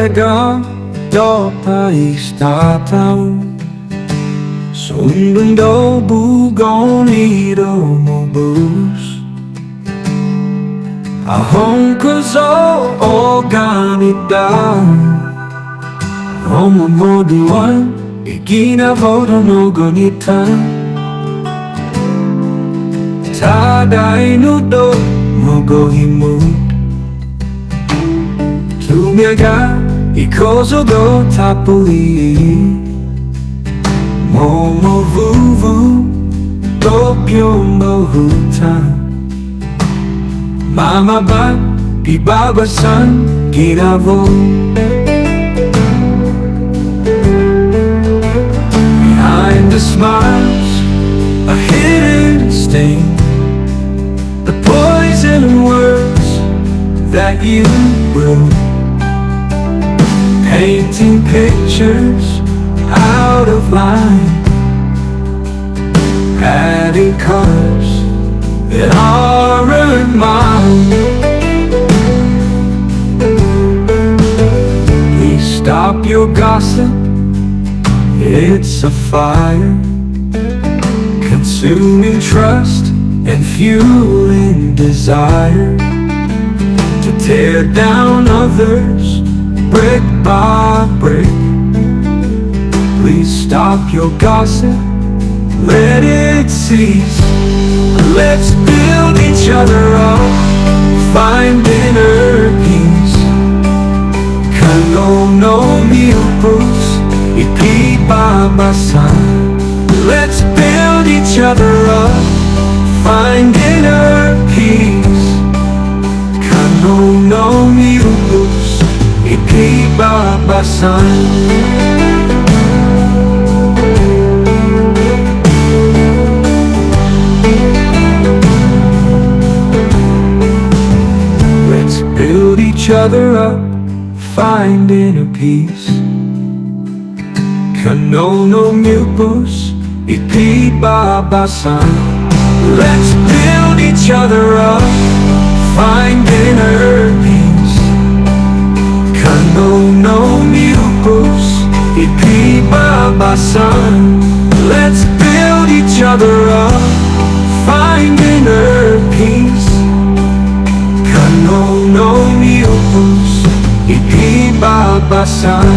내가 더 있다던 손은 더 무거운 이름을 ahongkozo organita Omo moduan igina vodo no gonita Taadai no Do Mogohimut Tumiaga ikozo go tapui Momo vuvu Tokyo mohuta Mama ba ibabasan ginavo Behind the smiles a hidden sting The poison words that you will Painting pictures out of line Adding colors that aren't mine Please stop your gossip, it's a fire Consuming trust and fueling desire To tear down others brick by brick Please stop your gossip, let it cease Let's build each other up, find inner peace Kano no miupus, ipibabasan Let's build each other up, find inner peace Kano no miupus, ipibabasan Build each other up, find inner peace Kano no miupus, ipibabasan Let's build each other up, find inner peace Kano no miupus, ipibabasan Let's build each other up, find inner peace Kano no miupus, ipibabasan